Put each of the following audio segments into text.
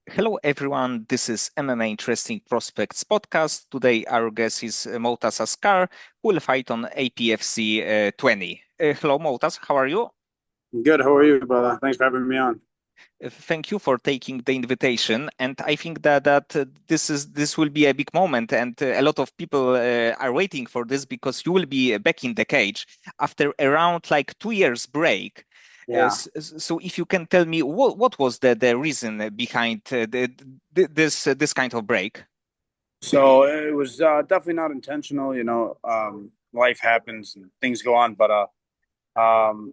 Hello, everyone. This is MMA Interesting Prospects podcast. Today, our guest is Motaz Askar, who will fight on APFC 20. Hello, Motaz. How are you? Good. How are you, brother? Thanks for having me on. Thank you for taking the invitation. And I think that this will be a big moment, and a lot of people are waiting for this because you will be back in the cage after around like 2 years break. Yeah. So if you can tell me what was the reason behind this kind of break? So it was definitely not intentional. Life happens and things go on, but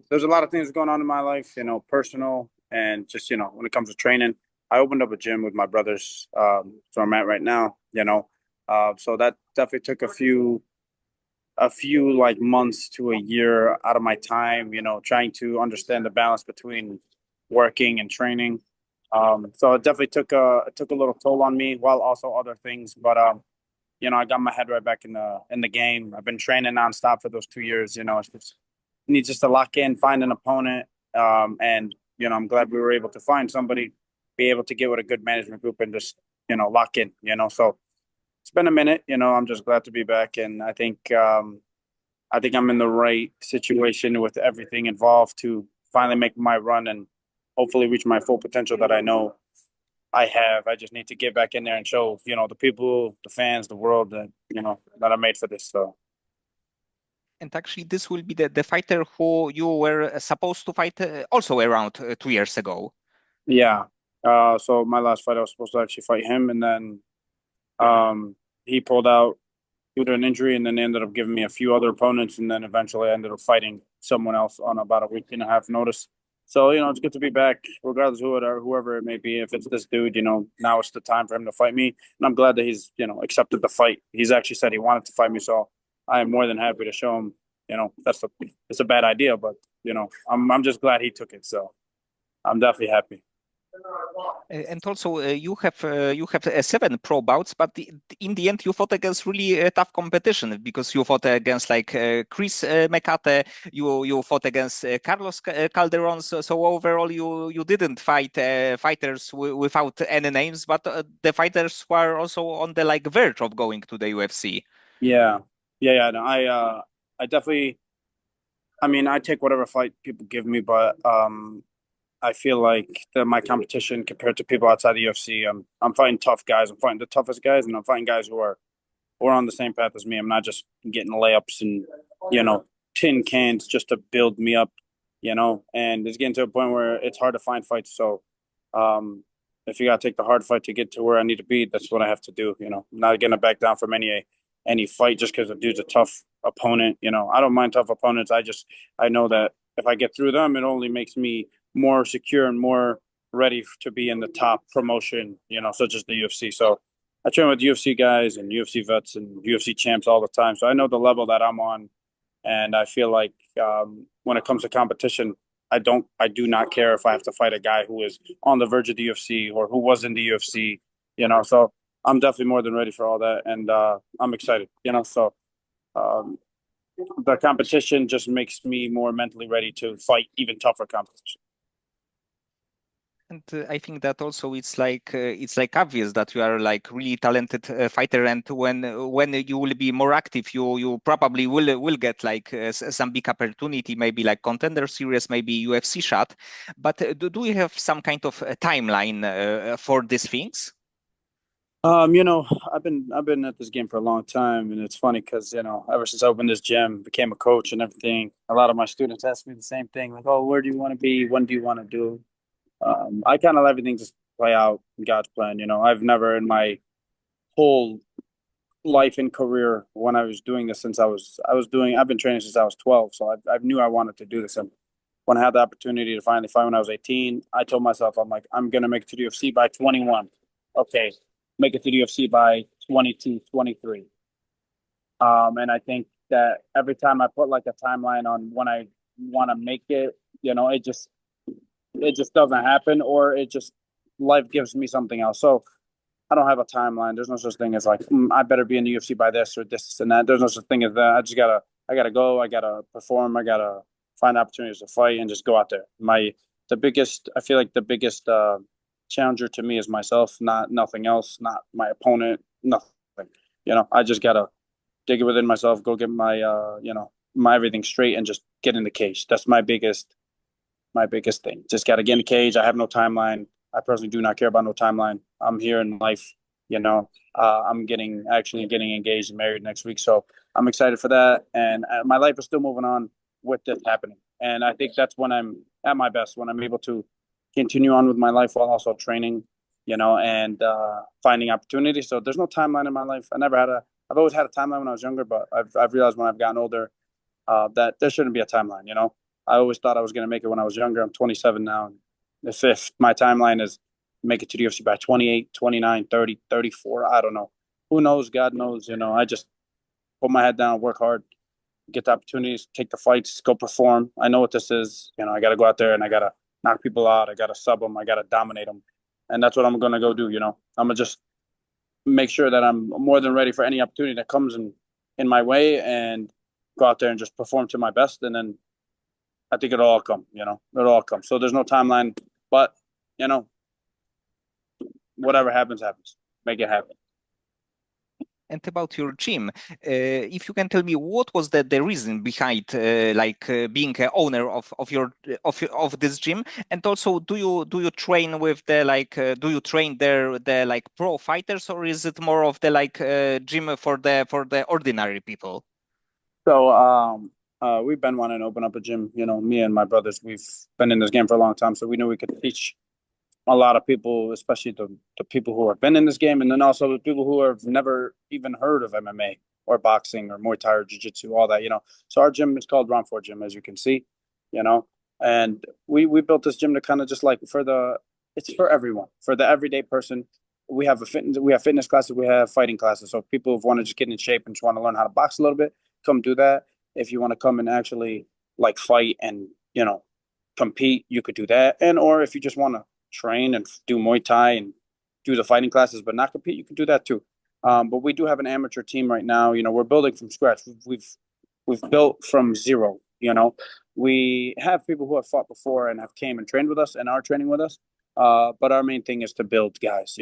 there's a lot of things going on in my life. Personal and just when it comes to training. I opened up a gym with my brothers, so I'm at right now. So that definitely took a few like months to a year out of my time, trying to understand the balance between working and training. So it definitely took a little toll on me, while also other things. But I got my head right back in the game. I've been training nonstop for those 2 years. It's just need just to lock in, find an opponent, and I'm glad we were able to find somebody, be able to get with a good management group, and just lock in. So it's been a minute. I'm just glad to be back, and I think I'm in the right situation with everything involved to finally make my run and hopefully reach my full potential that I know I have. I just need to get back in there and show the people, the fans, the world that that I'm made for this. So And actually, this will be the fighter who you were supposed to fight also around 2 years ago. yeah. So my last fight, I was supposed to actually fight him, and then he pulled out due to an injury, and then they ended up giving me a few other opponents, and then eventually I ended up fighting someone else on about a week and a half notice. So it's good to be back, regardless of whoever it may be. If it's this dude, now it's the time for him to fight me, and I'm glad that he's accepted the fight. He's actually said he wanted to fight me, so I am more than happy to show him. It's a bad idea, but I'm just glad he took it. So I'm definitely happy. And also, you have seven pro bouts, but in the end, you fought against really tough competition because you fought against like Chris Mekate, you fought against Carlos Calderon. So overall, you didn't fight fighters without any names, but the fighters who are also on the like verge of going to the UFC. Yeah, yeah. No, I definitely. I mean, I take whatever fight people give me, but I feel like that my competition compared to people outside the UFC, I'm fighting tough guys. I'm fighting the toughest guys, and I'm fighting guys who are on the same path as me. I'm not just getting layups and you know tin cans just to build me up. And it's getting to a point where it's hard to find fights. So, um, if you gotta take the hard fight to get to where I need to be, that's what I have to do. I'm not gonna back down from any fight just because the dude's a tough opponent. I don't mind tough opponents. I know that if I get through them, it only makes me more secure and more ready to be in the top promotion, such as the UFC. So I train with UFC guys and UFC vets and UFC champs all the time. So I know the level that I'm on. And I feel like when it comes to competition, I do not care if I have to fight a guy who is on the verge of the UFC or who was in the UFC, So I'm definitely more than ready for all that. And I'm excited, So um, the competition just makes me more mentally ready to fight even tougher competition. And I think that also it's like obvious that you are like really talented fighter, and when you will be more active, you probably will get like some big opportunity, maybe like contender series, maybe UFC shot. But do you have some kind of timeline for these things? I've been at this game for a long time, and it's funny because ever since I opened this gym, became a coach and everything, a lot of my students ask me the same thing, like, "Oh, where do you want to be? When do you want to do?" I kind of let everything just play out in God's plan. I've never in my whole life and career when I was doing this since I've been training since I was 12, so I knew I wanted to do this. And when I had the opportunity to finally fight when I was 18, I told myself, I'm like, I'm gonna make it to the UFC by 21. Okay, make it to the UFC by 22, 23. And I think that every time I put like a timeline on when I want to make it, it just doesn't happen, or it just life gives me something else. So I don't have a timeline. There's no such thing as like I better be in the UFC by this or this and that. There's no such thing as that. I gotta go. I gotta perform. I gotta find opportunities to fight and just go out there. I feel like the biggest challenger to me is myself, not nothing else, not my opponent, nothing. I just gotta dig it within myself, go get my my everything straight and just get in the cage. That's my biggest thing. Just gotta get in the cage. I have no timeline. I personally do not care about no timeline. I'm here in life, I'm actually getting engaged and married next week, so I'm excited for that. And my life is still moving on with this happening. And I think that's when I'm at my best, when I'm able to continue on with my life while also training, and finding opportunities. So there's no timeline in my life. I've always had a timeline when I was younger, but I've realized when I've gotten older that there shouldn't be a timeline. I always thought I was going to make it when I was younger. I'm 27 now. And if my timeline is make it to the UFC by 28, 29, 30, 34, I don't know. Who knows? God knows. I just put my head down, work hard, get the opportunities, take the fights, go perform. I know what this is. I got to go out there and I got to knock people out. I got to sub them. I got to dominate them. And that's what I'm going to go do. I'm going to just make sure that I'm more than ready for any opportunity that comes in my way and go out there and just perform to my best. And then I think it'll all come, it'll all come. So there's no timeline, but, whatever happens, happens. Make it happen. And about your gym, if you can tell me what was the reason behind being a owner of this gym, and also do you train with do you train the pro fighters, or is it more of the gym for the ordinary people? So we've been wanting to open up a gym. Me and my brothers, we've been in this game for a long time, so we knew we could teach a lot of people, especially the people who have been in this game, and then also the people who have never even heard of MMA or boxing or Muay Thai or Jiu-Jitsu, all that. So our gym is called Round 4 Gym, as you can see, and we built this gym to kind of just it's for everyone, for the everyday person. We have fitness classes, we have fighting classes. So if people want to just get in shape and just want to learn how to box a little bit, come do that. If you want to come and actually fight and compete, you could do that. And or if you just want to train and do Muay Thai and do the fighting classes but not compete, you can do that too. But we do have an amateur team right now. We're building from scratch. We've built from zero. We have people who have fought before and have came and trained with us and are training with us. But our main thing is to build guys.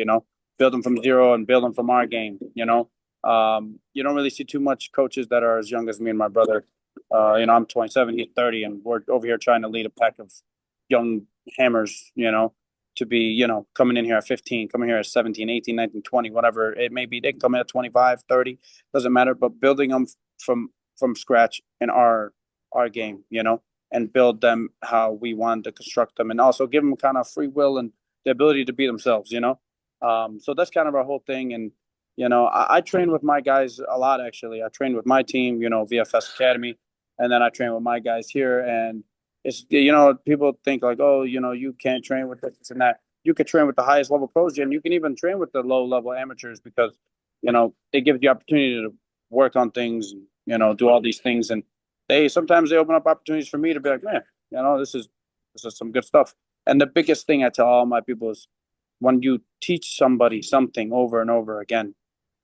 Build them from zero and build them from our game. You don't really see too much coaches that are as young as me and my brother. I'm 27, he's 30, and we're over here trying to lead a pack of young hammers, to be, coming in here at 15, coming here at 17, 18, 19, 20, whatever it may be. They can come in at 25, 30, doesn't matter, but building them from scratch in our game, and build them how we want to construct them, and also give them kind of free will and the ability to be themselves, so that's kind of our whole thing. And I train with my guys a lot. Actually, I train with my team, VFS Academy, and then I train with my guys here. And it's people think oh, you can't train with this and that. You can train with the highest level pros, and you can even train with the low level amateurs, because it gives you opportunity to work on things, and do all these things. And sometimes they open up opportunities for me to be like, man, this is some good stuff. And the biggest thing I tell all my people is, when you teach somebody something over and over again,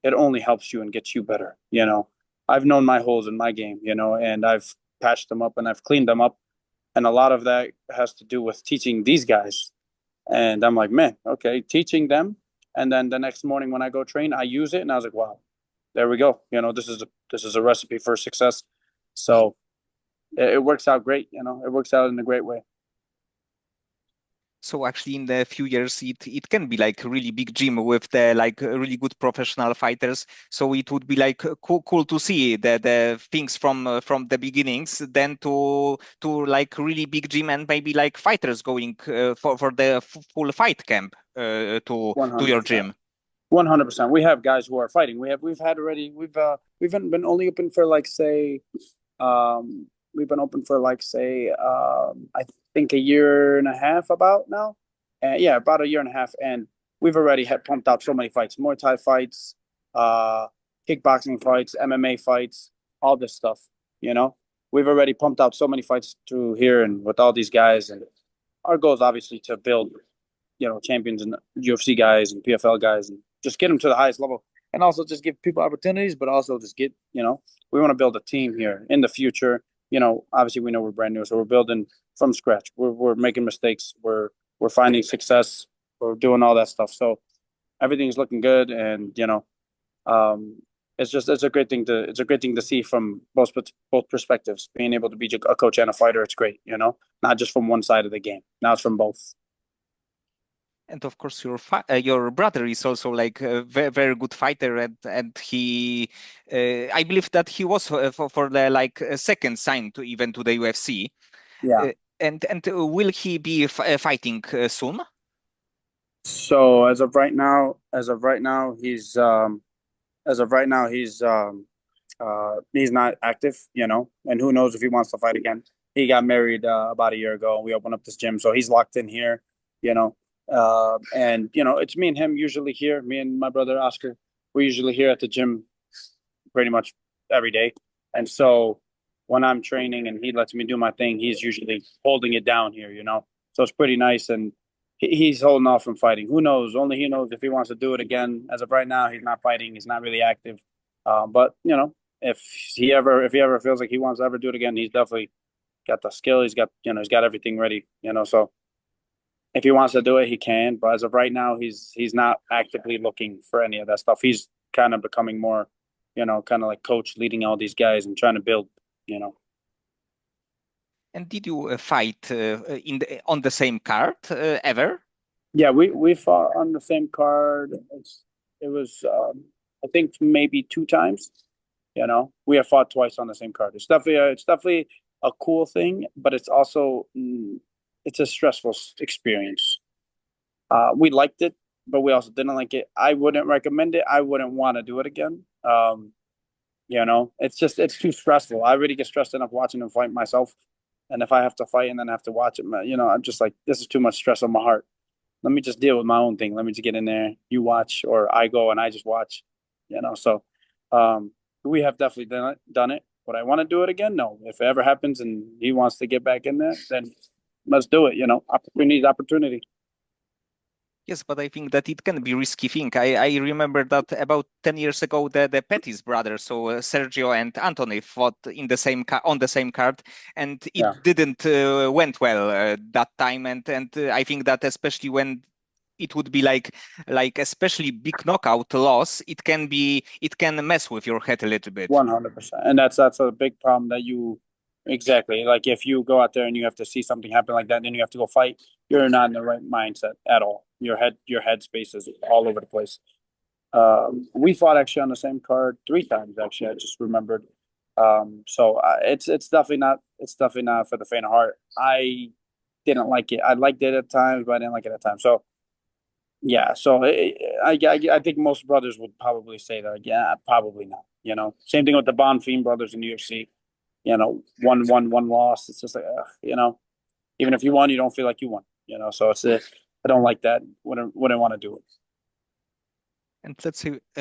it only helps you and gets you better. I've known my holes in my game, and I've patched them up and I've cleaned them up. And a lot of that has to do with teaching these guys. And I'm like, man, okay, teaching them. And then the next morning when I go train, I use it. And I was like, wow, there we go. This is a recipe for success. So it works out great. It works out in a great way. So actually, in the few years, it can be a really big gym with the really good professional fighters. So it would be cool to see the things from the beginnings, then to really big gym, and maybe fighters going for the full fight camp to your 100%. gym. 100%. We have guys who are fighting. We've been only open for we've been open for I think a year and a half about now. Yeah, about a year and a half. And we've already had pumped out so many fights, Muay Thai fights, kickboxing fights, MMA fights, all this stuff, We've already pumped out so many fights through here and with all these guys. And our goal is obviously to build, champions and UFC guys and PFL guys, and just get them to the highest level. And also just give people opportunities, but also just get, we want to build a team here in the future. Obviously we know we're brand new, so we're building from scratch. We're making mistakes. We're finding success. We're doing all that stuff. So everything's looking good, and it's a great thing to see from both perspectives. Being able to be a coach and a fighter, it's great. Not just from one side of the game. Now it's from both. And of course, your brother is also like a very, very good fighter, and he, I believe that he was for the like second sign to even to the UFC. Yeah. Uh, and will he be fighting soon? So as of right now he's not active, and who knows if he wants to fight again. He got married about a year ago. We opened up this gym, so he's locked in here, you know. And it's me and him usually here. Me and my brother Oscar, we're usually here at the gym pretty much every day. And so when I'm training and he lets me do my thing, he's usually holding it down here. So it's pretty nice, and he's holding off from fighting. Who knows? Only he knows if he wants to do it again. As of right now, he's not fighting. He's not really active. But if he ever feels like he wants to ever do it again, he's definitely got the skill. He's got everything ready. So if he wants to do it, he can. But as of right now, he's not actively looking for any of that stuff. He's kind of becoming more, kind of like coach, leading all these guys and trying to build. You know. And did you fight on the same card ever? Yeah, we fought on the same card. It was I think maybe two times. We have fought twice on the same card. It's definitely a cool thing, but it's also it's a stressful experience. We liked it, but we also didn't like it. I wouldn't recommend it. I wouldn't want to do it again. It's too stressful. I already get stressed enough watching them fight myself, and if I have to fight and then have to watch it, I'm just like, this is too much stress on my heart. Let me just deal with my own thing. Let me just get in there. You watch, or I go and I just watch. So we have definitely done it. Would I want to do it again? No. If it ever happens and he wants to get back in there, then let's do it. Opportunity. Yes, but I think that it can be risky thing. I remember that about 10 years ago, the Pettis brothers, so Sergio and Anthony, fought in the same on the same card, and Yeah. it didn't went well that time. And I think that especially when it would be like especially big knockout loss, it can mess with your head a little bit. 100%. And that's a big problem that you exactly like if you go out there and you have to see something happen like that, and then you have to go fight, you're not in the right mindset at all. Your headspace is all over the place. We fought actually on the same card three times. Actually, I just remembered. So it's definitely not for the faint of heart. I didn't like it. I liked it at times, but I didn't like it at times. So yeah, so I think most brothers would probably say that. Yeah, probably not. Same thing with the Bonfim brothers in the UFC. One loss. It's just like, even if you won, you don't feel like you won. So I don't like that. Wouldn't want to do it. And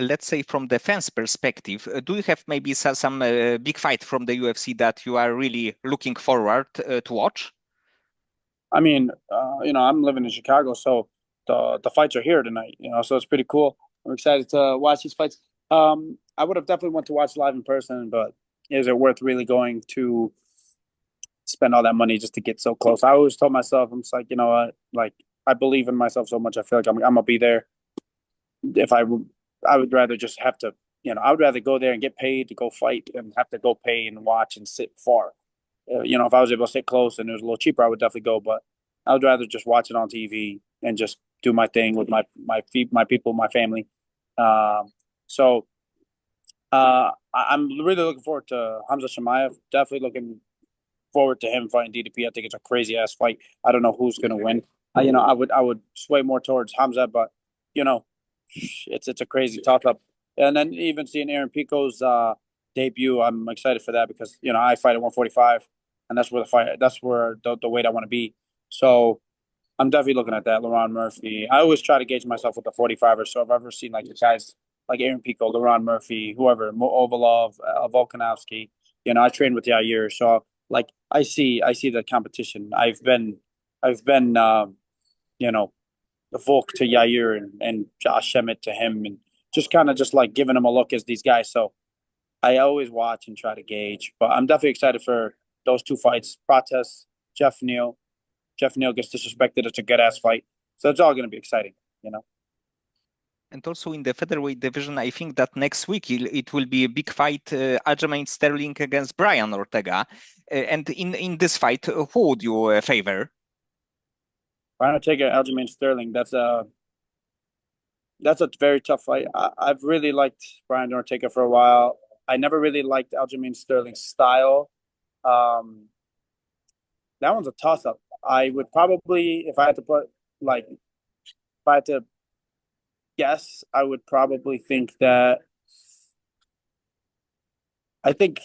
let's say from the fans perspective, do you have maybe some big fight from the UFC that you are really looking forward to watch? I mean, I'm living in Chicago, so the fights are here tonight. So it's pretty cool. I'm excited to watch these fights. I would have definitely want to watch live in person, but is it worth really going to spend all that money just to get so close? I always told myself, I'm just like, you know what, like I believe in myself so much. I feel like I'm gonna be there. If I would rather just have to, I would rather go there and get paid to go fight and have to go pay and watch and sit far. If I was able to sit close and it was a little cheaper, I would definitely go. But I would rather just watch it on TV and just do my thing with my people, my family. So I'm really looking forward to Hamza Shemaev. Definitely looking forward to him fighting DDP. I think it's a crazy ass fight. I don't know who's gonna win. I would sway more towards Hamza, but you know, it's a crazy toss up. And then even seeing Aaron Pico's debut, I'm excited for that because I fight at 145, and that's where the weight I want to be. So I'm definitely looking at that. Laron Murphy. I always try to gauge myself with the 45er. So if I've ever seen like the guys like Aaron Pico, Laron Murphy, whoever, Ovalov, Volkanovski, I trained with Yair. So like I see the competition. I've been you know the Volk to Yair and Josh Emmett to him, and just kind of just like giving him a look as these guys. So I always watch and try to gauge. But I'm definitely excited for those two fights. Protest, Jeff Neal. Jeff Neal gets disrespected. It's a good ass fight. So it's all going to be exciting, you know. And also in the featherweight division, I think that next week it will be a big fight, Aljamain Sterling against Brian Ortega. And in this fight, who would you favor? Why not take Aljamain Sterling? That's a very tough fight. I've really liked Brian Ortega for a while. I never really liked Aljamain Sterling's style. Um, that one's a toss up. I would probably, if I had to put like, if I had to guess, I would probably think that. I think,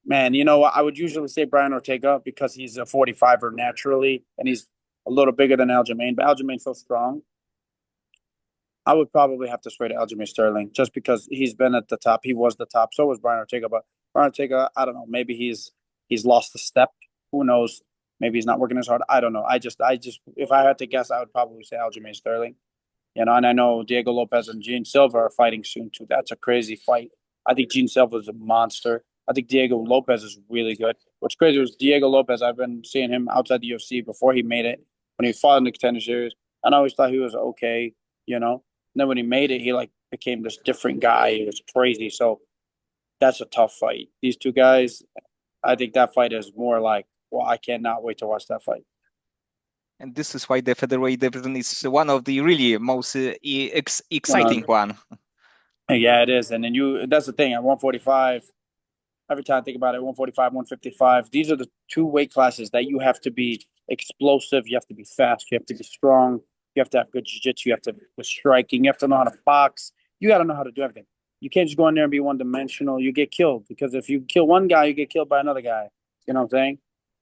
man, you know, I would usually say Brian Ortega because he's a 45er naturally, and he's a little bigger than Aljamain, but Aljamain's so strong. I would probably have to sway to Aljamain Sterling just because he's been at the top. He was the top. So was Brian Ortega. But Brian Ortega, I don't know. Maybe he's lost the step. Who knows? Maybe he's not working as hard. I don't know. I just, if I had to guess, I would probably say Aljamain Sterling. You know, and I know Diego Lopez and Gene Silva are fighting soon too. That's a crazy fight. I think Gene Silva is a monster. I think Diego Lopez is really good. What's crazy was Diego Lopez. I've been seeing him outside the UFC before he made it. When he fought in the contender series, and I always thought he was okay. You know, and then when he made it, he like became this different guy. It was crazy. So that's a tough fight. These two guys, I think that fight is more like, well, I cannot wait to watch that fight. And this is why the featherweight division is one of the really most exciting 100. one. Yeah, it is. And then that's the thing at 145. Every time I think about it, 145, 155, these are the two weight classes that you have to be explosive, you have to be fast, you have to be strong, you have to have good jiu-jitsu, you have to be striking, you have to know how to box, you got to know how to do everything. You can't just go in there and be one-dimensional. You get killed because if you kill one guy, you get killed by another guy. You know what I'm saying?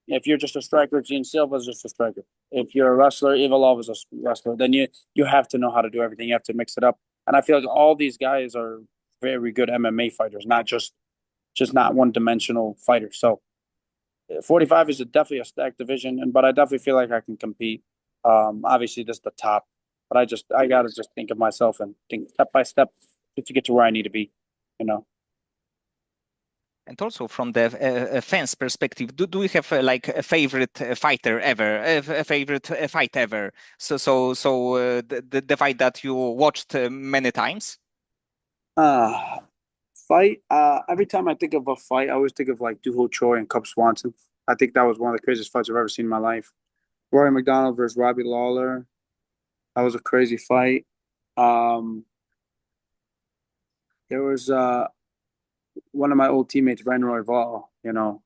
If you're just a striker, Gene Silva is just a striker. If you're a wrestler, Ivalov is a wrestler. Then you have to know how to do everything. You have to mix it up. And I feel like all these guys are very good MMA fighters, not just not one dimensional fighter. So 45 is definitely a stacked division, but I definitely feel like I can compete. Obviously, this is the top, but I gotta just think of myself and think step by step to get to where I need to be. You know. And also from the fans' perspective, do you have like a favorite fighter ever, a favorite fight ever? The fight that you watched many times. Uh fight. Every time I think of a fight, I always think of like Duho Choi and Cub Swanson. I think that was one of the craziest fights I've ever seen in my life. Rory McDonald versus Robbie Lawler. That was a crazy fight. Um, there was one of my old teammates, Ryan Royval. You know,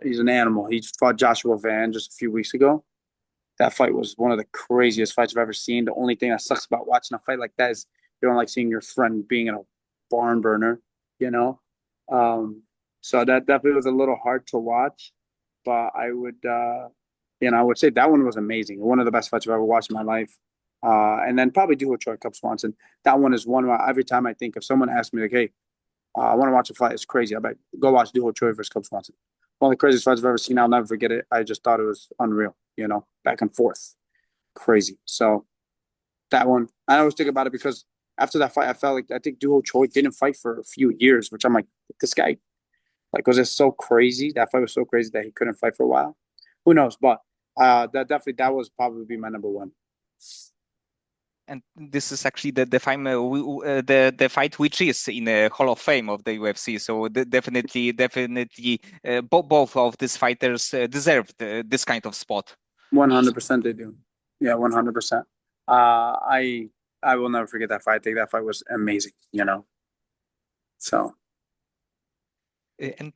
he's an animal. He just fought Joshua Van just a few weeks ago. That fight was one of the craziest fights I've ever seen. The only thing that sucks about watching a fight like that is you don't like seeing your friend being in a barn burner, you know. Um, so that definitely was a little hard to watch, but I would say that one was amazing. One of the best fights I've ever watched in my life. And then probably Duo Choi Cup Swanson. That one is one where every time I think if someone asks me like, "Hey, I want to watch a fight," it's crazy. I bet go watch Duo Choi versus Cup Swanson. One of the craziest fights I've ever seen. I'll never forget it. I just thought it was unreal. You know, back and forth, crazy. So that one, I always think about it because after that fight, I felt like I think Duo Choi didn't fight for a few years, which I'm like, this guy, like, was it so crazy? That fight was so crazy that he couldn't fight for a while. Who knows? But that was probably be my number one. And this is actually the fight which is in the Hall of Fame of the UFC. So definitely, both of these fighters deserve this kind of spot. 100% they do. Yeah, 100%. Uh, I I will never forget that fight. I think that fight was amazing. You know, so. And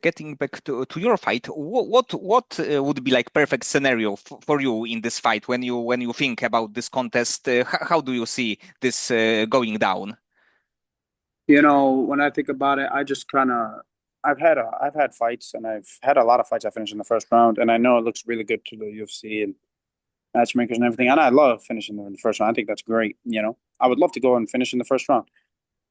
getting back to your fight, what would be like perfect scenario for you in this fight when you think about this contest? How do you see this going down? You know, when I think about it, I just kind of I've had fights and I've had a lot of fights I finished in the first round, and I know it looks really good to the UFC and matchmakers and everything, and I love finishing them in the first round. I think that's great. You know, I would love to go and finish in the first round.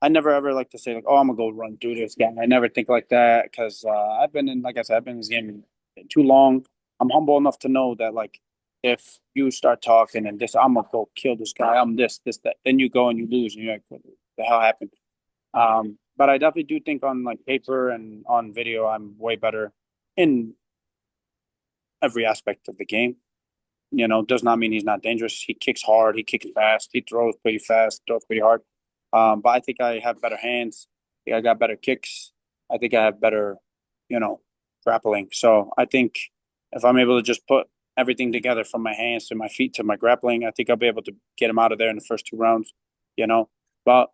I never ever like to say like, oh, I'm gonna go run through this game. I never think like that because I've been in, like I said, I've been in this game too long. I'm humble enough to know that like if you start talking and this, I'm gonna go kill this guy. I'm this, that. Then you go and you lose, and you're like, what the hell happened? But I definitely do think on like paper and on video, I'm way better in every aspect of the game. does not mean he's not dangerous. He kicks hard, he kicks fast, he throws pretty fast, throws pretty hard. But I think I have better hands. I think I got better kicks. I think I have better, you know, grappling. So I think if I'm able to just put everything together from my hands to my feet to my grappling, I think I'll be able to get him out of there in the first 2 rounds, you know. But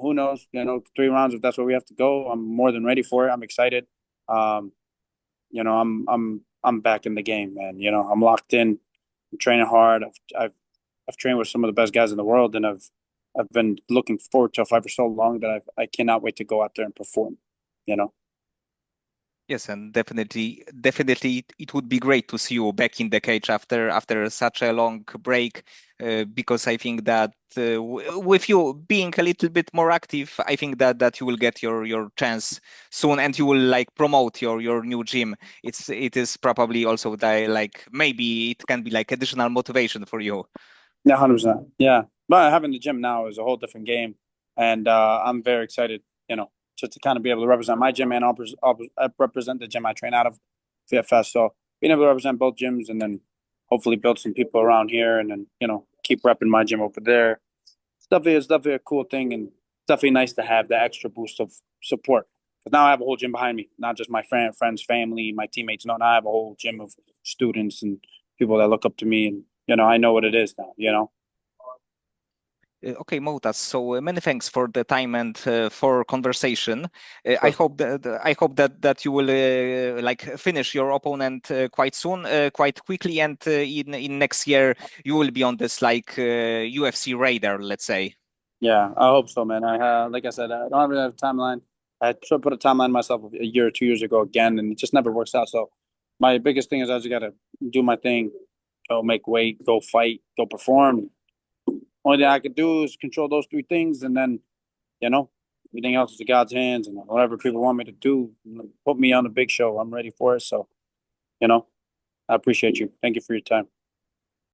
who knows? 3 rounds if that's where we have to go. I'm more than ready for it. I'm excited. Um, I'm back in the game, man. I'm locked in. I'm training hard. I've trained with some of the best guys in the world, and I've been looking forward to a fight for so long that I cannot wait to go out there and perform. You know. Yes, and definitely, it would be great to see you back in the cage after such a long break, because I think that with you being a little bit more active, I think that you will get your chance soon, and you will like promote your new gym. It is probably also like maybe it can be like additional motivation for you. Yeah, 100%. Yeah, but having the gym now is a whole different game, and I'm very excited. Just to kind of be able to represent my gym, and I'll represent the gym I train out of, VFS. So being able to represent both gyms, and then hopefully build some people around here, and then keep repping my gym over there. It's definitely a cool thing, and it's definitely nice to have the extra boost of support. Because now I have a whole gym behind me, not just my friends, family, my teammates. No, now I have a whole gym of students and people that look up to me, and I know what it is now. Okay, Motaz. So many thanks for the time and for conversation. I Perfect. hope that you will like finish your opponent quite soon, quite quickly, and in next year you will be on this like UFC radar, let's say. Yeah, I hope so, man. Like I said, I don't really have a timeline. I tried to put a timeline myself a year or 2 years ago again, and it just never works out. So my biggest thing is I just got to do my thing, go make weight, go fight, go perform. Only thing I could do is control those three things, and then you know everything else is in God's hands, and whatever people want me to do, put me on the big show. I'm ready for it. So you know, I appreciate you. Thank you for your time.